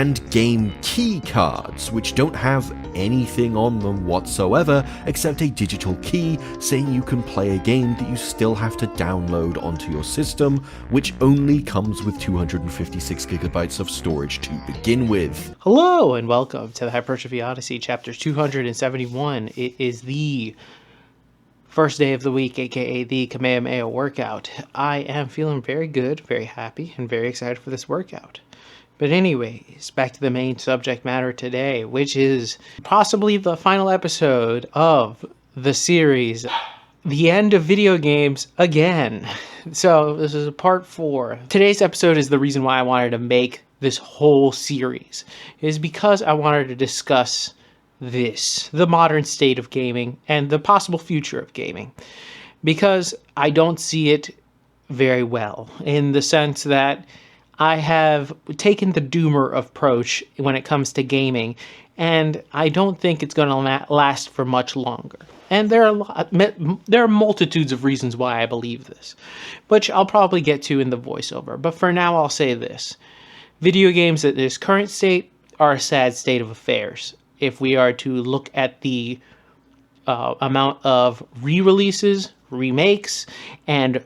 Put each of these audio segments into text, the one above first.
and game key cards, which don't have anything on them whatsoever except a digital key saying you can play a game that you still have to download onto your system, which only comes with 256 gigabytes of storage to begin with. Hello and welcome to the Hypertrophy Odyssey, chapter 271. It is the first day of the week, aka the Kamehameha workout. I am feeling very good, very happy, and very excited for this workout. But anyways, back to the main subject matter today, which is possibly the final episode of the series, The End of Video Games Again. So this is part 4. Today's episode is the reason why I wanted to make this whole series, is because I wanted to discuss the modern state of gaming and the possible future of gaming. Because I don't see it very well, in the sense that I have taken the doomer approach when it comes to gaming, and I don't think it's going to last for much longer. And there are multitudes of reasons why I believe this, which I'll probably get to in the voiceover. But for now, I'll say this. Video games at this current state are a sad state of affairs. If we are to look at the amount of re-releases, remakes, and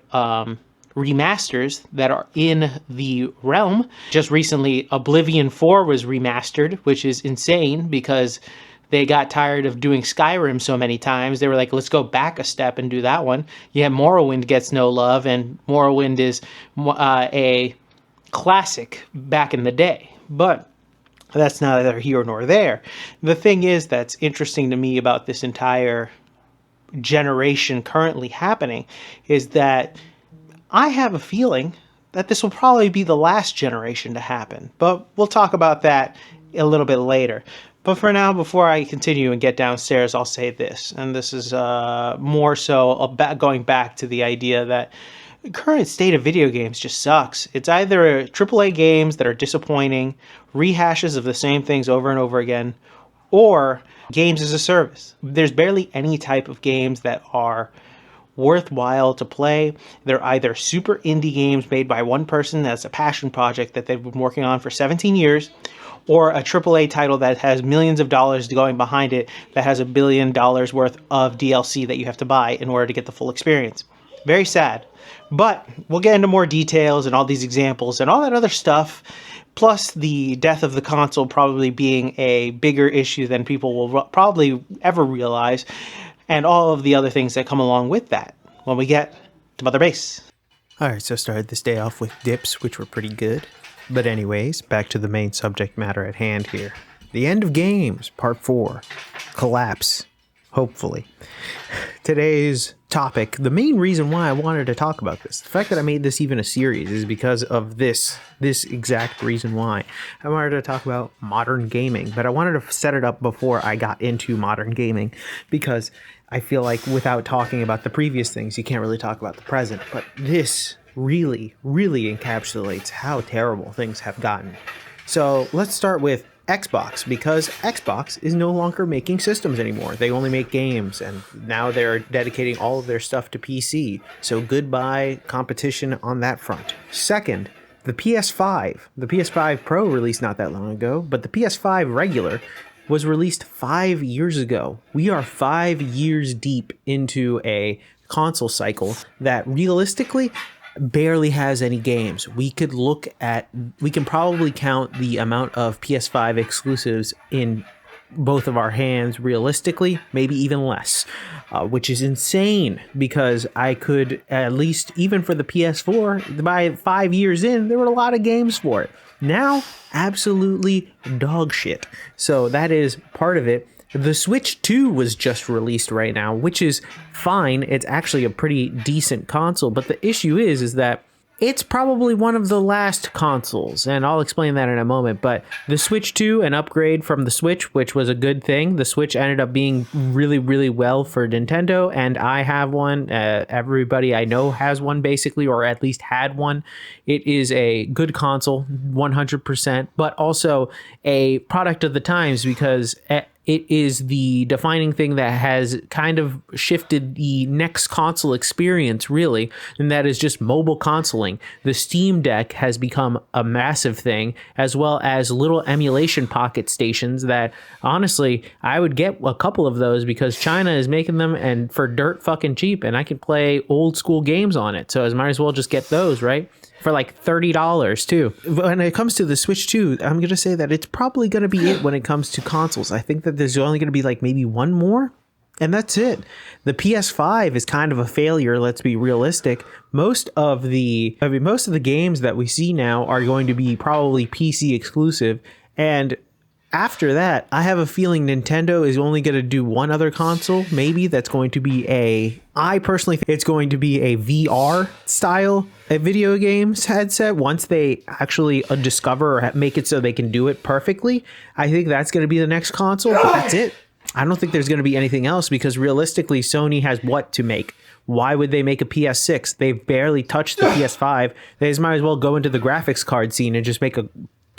remasters that are in the realm. Just recently, Oblivion 4 was remastered, which is insane because they got tired of doing Skyrim so many times. They were like, let's go back a step and do that one. Yeah, Morrowind gets no love, and Morrowind is a classic back in the day. But that's neither here nor there. The thing is that's interesting to me about this entire generation currently happening is that I have a feeling that this will probably be the last generation to happen, but we'll talk about that a little bit later. But for now, before I continue and get downstairs, I'll say this, and this is more so going back to the idea that the current state of video games just sucks. It's either AAA games that are disappointing, rehashes of the same things over and over again, or games as a service. There's barely any type of games that are worthwhile to play. They're either super indie games made by one person that's a passion project that they've been working on for 17 years, or a AAA title that has millions of dollars going behind it that has $1 billion worth of DLC that you have to buy in order to get the full experience. Very sad. But we'll get into more details and all these examples and all that other stuff, plus the death of the console probably being a bigger issue than people will probably ever realize, and all of the other things that come along with that when we get to Mother Base. Alright, so started this day off with dips, which were pretty good. But anyways, back to the main subject matter at hand here. The End of Games, Part 4. Collapse. Hopefully. Today's topic, the main reason why I wanted to talk about this, the fact that I made this even a series is because of this exact reason why. I wanted to talk about modern gaming, but I wanted to set it up before I got into modern gaming, because I feel like without talking about the previous things, you can't really talk about the present. But this really, really encapsulates how terrible things have gotten. So let's start with Xbox, because Xbox is no longer making systems anymore. They only make games, and now they're dedicating all of their stuff to PC. So goodbye competition on that front. Second, the PS5. The PS5 Pro released not that long ago, but the PS5 regular was released 5 years ago. We are 5 years deep into a console cycle that realistically barely has any games. We can probably count the amount of PS5 exclusives in both of our hands realistically, maybe even less, which is insane, because I could at least, even for the PS4, by 5 years in, there were a lot of games for it. Now, absolutely dog shit. So that is part of it. The Switch 2 was just released right now, which is fine. It's actually a pretty decent console, but the issue is that it's probably one of the last consoles, and I'll explain that in a moment. But the Switch 2, an upgrade from the Switch, which was a good thing. The Switch ended up being really, really well for Nintendo, and I have one. Everybody I know has one, basically, or at least had one. It is a good console, 100%, but also a product of the times, because it is the defining thing that has kind of shifted the next console experience, really, and that is just mobile consoling. The Steam Deck has become a massive thing, as well as little emulation pocket stations that, honestly, I would get a couple of those because China is making them and for dirt fucking cheap, and I can play old school games on it. So I might as well just get those, right? For like $30 too. When it comes to the Switch 2, I'm going to say that it's probably going to be it when it comes to consoles. I think that there's only going to be like maybe one more, and that's it. The PS5 is kind of a failure, let's be realistic. Most of the games that we see now are going to be probably PC exclusive, and after that, I have a feeling Nintendo is only going to do one other console, maybe, that's going to be I personally think it's going to be a VR style video games headset once they actually discover or make it so they can do it perfectly. I think that's going to be the next console, but that's it. I don't think there's going to be anything else because realistically, Sony has what to make? Why would they make a PS6? They've barely touched the PS5. They just might as well go into the graphics card scene and just make a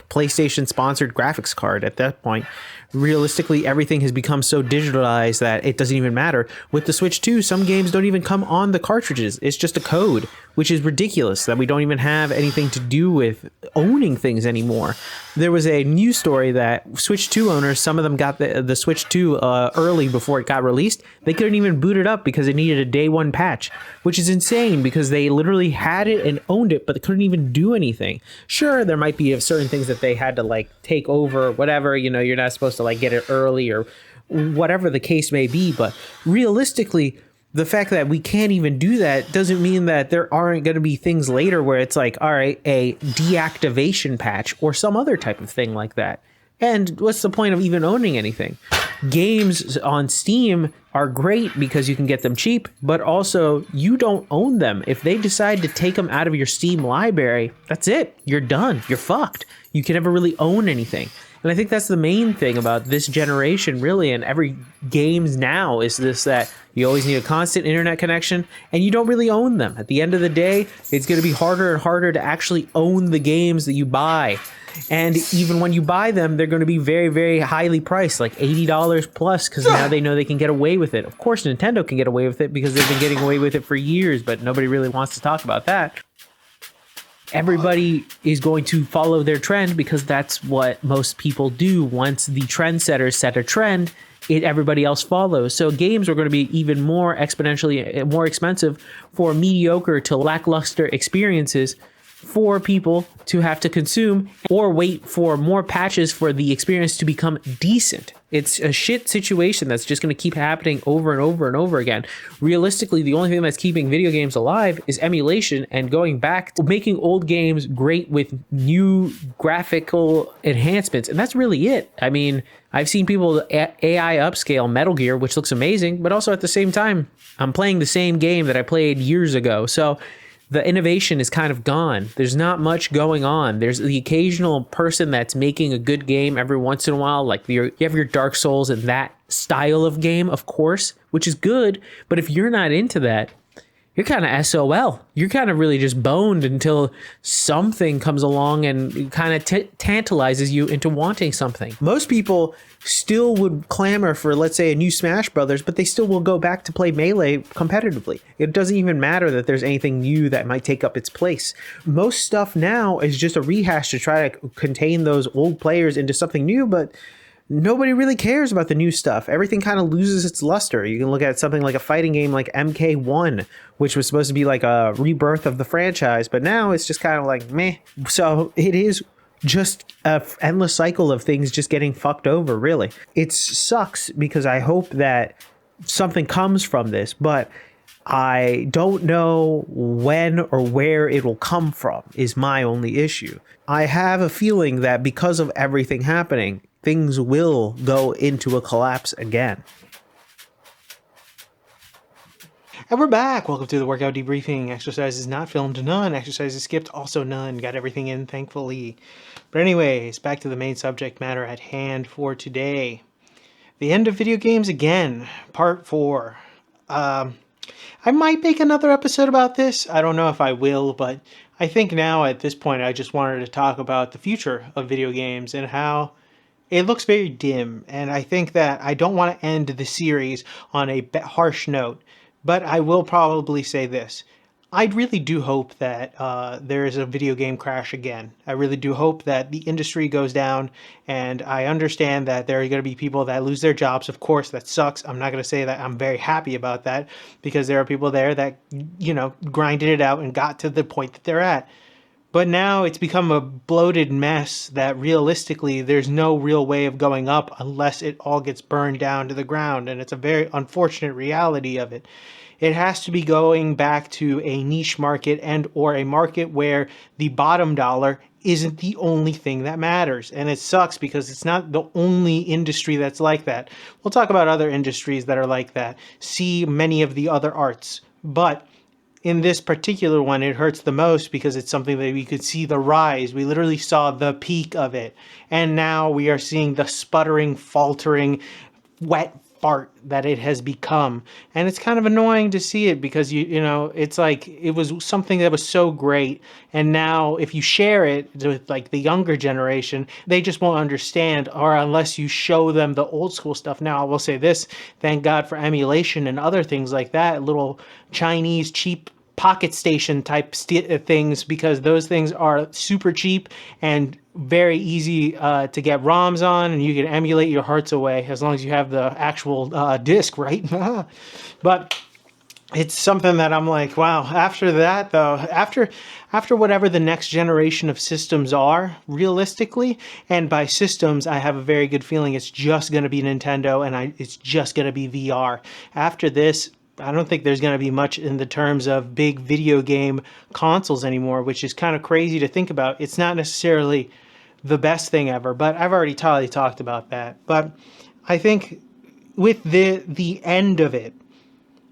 PlayStation sponsored graphics card at that point. Realistically, everything has become so digitalized that it doesn't even matter. With the Switch 2, some games don't even come on the cartridges. It's just a code, which is ridiculous that we don't even have anything to do with owning things anymore. There was a news story that Switch 2 owners, some of them got the Switch 2 early before it got released. They couldn't even boot it up because it needed a day one patch, which is insane because they literally had it and owned it, but they couldn't even do anything. Sure, there might be certain things that they had to like take over, whatever, you're not supposed to like get it early or whatever the case may be, but realistically, the fact that we can't even do that doesn't mean that there aren't going to be things later where it's like, all right, a deactivation patch or some other type of thing like that. And what's the point of even owning anything? Games on Steam are great because you can get them cheap, but also you don't own them. If they decide to take them out of your Steam library, that's it. You're done. You're fucked. You can never really own anything. And I think that's the main thing about this generation, really, and every games now is this, that you always need a constant internet connection and you don't really own them. At the end of the day, it's going to be harder and harder to actually own the games that you buy. And even when you buy them, they're going to be very, very highly priced, like $80 plus, because now they know they can get away with it. Of course, Nintendo can get away with it because they've been getting away with it for years, but nobody really wants to talk about that. Everybody is going to follow their trend because that's what most people do. Once the trendsetters set a trend, everybody else follows. So games are going to be even more exponentially more expensive for mediocre to lackluster experiences for people to have to consume or wait for more patches for the experience to become decent. It's a shit situation that's just going to keep happening over and over and over again. Realistically, the only thing that's keeping video games alive is emulation and going back to making old games great with new graphical enhancements. And that's really it. I mean, I've seen people AI upscale Metal Gear, which looks amazing, but also at the same time, I'm playing the same game that I played years ago. So the innovation is kind of gone. There's not much going on. There's the occasional person that's making a good game every once in a while. Like you have your Dark Souls and that style of game, of course, which is good. But if you're not into that, you're kind of SOL. You're kind of really just boned until something comes along and kind of tantalizes you into wanting something. Most people still would clamor for, let's say, a new Smash Brothers, but they still will go back to play Melee competitively. It doesn't even matter that there's anything new that might take up its place. Most stuff now is just a rehash to try to contain those old players into something new, but nobody really cares about the new stuff. Everything kind of loses its luster. You can look at something like a fighting game like MK1, which was supposed to be like a rebirth of the franchise, but now it's just kind of like meh. So it is just an endless cycle of things just getting fucked over, really. It sucks because I hope that something comes from this, but I don't know when or where it will come from is my only issue. I have a feeling that because of everything happening, things will go into a collapse again. And we're back. Welcome to the workout debriefing. Exercises not filmed, none. Exercises skipped, also none. Got everything in, thankfully. But anyways, back to the main subject matter at hand for today. The end of video games again, part 4. I might make another episode about this. I don't know if I will, but I think now at this point I just wanted to talk about the future of video games and how it looks very dim, and I think that I don't want to end the series on a harsh note, but I will probably say this. I really do hope that there is a video game crash again. I really do hope that the industry goes down, and I understand that there are going to be people that lose their jobs. Of course, that sucks. I'm not going to say that I'm very happy about that, because there are people there that, grinded it out and got to the point that they're at. But now it's become a bloated mess that realistically there's no real way of going up unless it all gets burned down to the ground. And it's a very unfortunate reality of it. It has to be going back to a niche market and or a market where the bottom dollar isn't the only thing that matters. And it sucks because it's not the only industry that's like that. We'll talk about other industries that are like that. See many of the other arts. But in this particular one, it hurts the most because it's something that we could see the rise. We literally saw the peak of it. And now we are seeing the sputtering, faltering, wet fart that it has become. And it's kind of annoying to see it because, it's like it was something that was so great. And now if you share it with like the younger generation, they just won't understand, or unless you show them the old school stuff. Now, I will say this, thank God for emulation and other things like that, little Chinese cheap pocket station type things, because those things are super cheap and very easy to get ROMs on, and you can emulate your hearts away as long as you have the actual disc, right? But it's something that I'm like, wow. After that, though, after whatever the next generation of systems are, realistically, and by systems, I have a very good feeling it's just going to be Nintendo, and it's just going to be VR. After this, I don't think there's going to be much in the terms of big video game consoles anymore, which is kind of crazy to think about. It's not necessarily the best thing ever, but I've already talked about that. But I think with the end of it,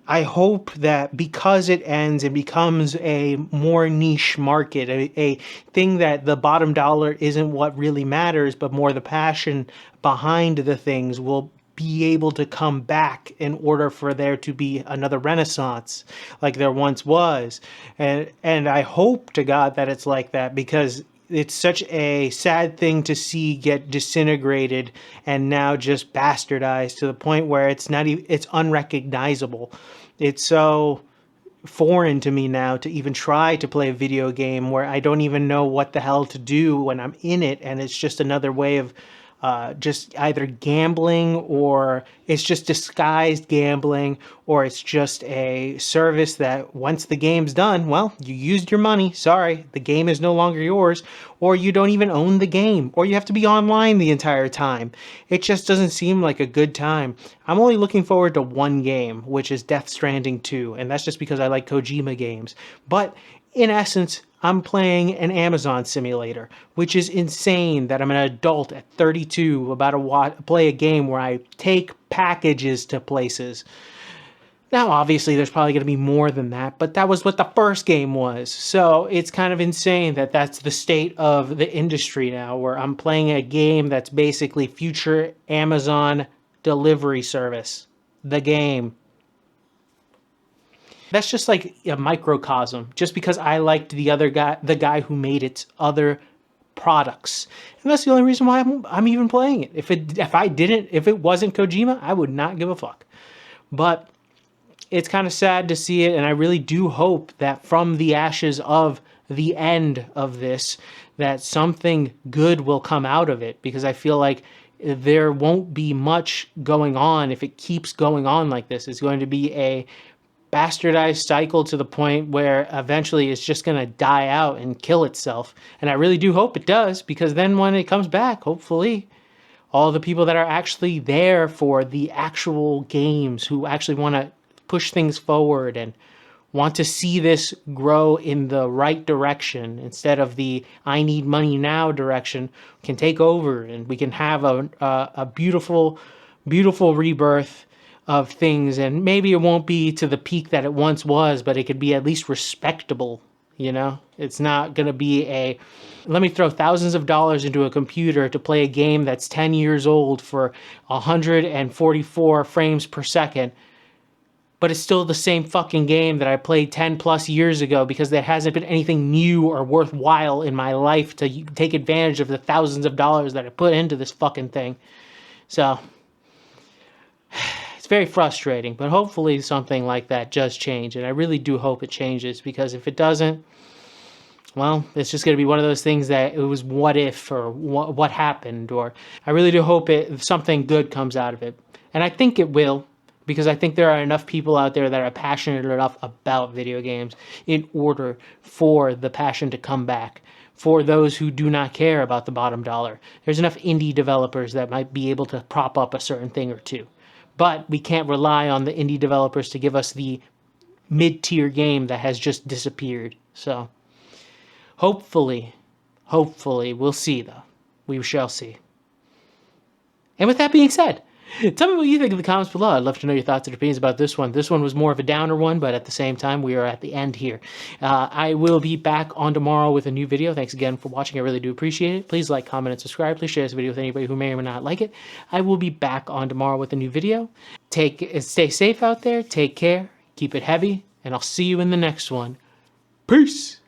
I hope that because it ends and becomes a more niche market, a thing that the bottom dollar isn't what really matters, but more the passion behind the things will be able to come back in order for there to be another renaissance like there once was. And I hope to God that it's like that, because it's such a sad thing to see get disintegrated and now just bastardized to the point where it's not even, it's unrecognizable. It's so foreign to me now to even try to play a video game where I don't even know what the hell to do when I'm in it, and it's just another way of just either gambling, or it's just disguised gambling, or it's just a service that once the game's done, well, you used your money, sorry, the game is no longer yours, or you don't even own the game, or you have to be online the entire time. It just doesn't seem like a good time. I'm only looking forward to one game, which is Death Stranding 2, and that's just because I like Kojima games. But in essence, I'm playing an Amazon simulator, which is insane that I'm an adult at 32 about to play a game where I take packages to places. Now, obviously, there's probably going to be more than that, but that was what the first game was. So it's kind of insane that that's the state of the industry now, where I'm playing a game that's basically future Amazon delivery service. The game. That's just like a microcosm, just because I liked the guy who made its other products. And that's the only reason why I'm even playing it. If it wasn't Kojima, I would not give a fuck. But it's kind of sad to see it, and I really do hope that from the ashes of the end of this, that something good will come out of it, because I feel like there won't be much going on if it keeps going on like this. It's going to be a bastardized cycle to the point where eventually it's just going to die out and kill itself. And I really do hope it does, because then when it comes back, hopefully all the people that are actually there for the actual games, who actually want to push things forward and want to see this grow in the right direction instead of the I need money now direction, can take over, and we can have a beautiful, beautiful rebirth of things. And maybe it won't be to the peak that it once was, but it could be at least respectable. It's not going to be let me throw thousands of dollars into a computer to play a game that's 10 years old for 144 frames per second. but it's still the same fucking game that I played 10 plus years ago because there hasn't been anything new or worthwhile in my life to take advantage of the thousands of dollars that I put into this fucking thing. So it's very frustrating, but hopefully something like that does change. And I really do hope it changes, because if it doesn't, well, it's just going to be one of those things that it was what if, or what happened, or I really do hope something good comes out of it. And I think it will, because I think there are enough people out there that are passionate enough about video games in order for the passion to come back. For those who do not care about the bottom dollar, there's enough indie developers that might be able to prop up a certain thing or two. But we can't rely on the indie developers to give us the mid-tier game that has just disappeared. So hopefully, we'll see, though. We shall see. And with that being said, tell me what you think in the comments below. I'd love to know your thoughts and opinions about this one. This one was more of a downer one, but at the same time, we are at the end here. I will be back on tomorrow with a new video. Thanks again for watching. I really do appreciate it. Please like, comment, and subscribe. Please share this video with anybody who may or may not like it. I will be back on tomorrow with a new video. Stay safe out there. Take care. Keep it heavy. And I'll see you in the next one. Peace.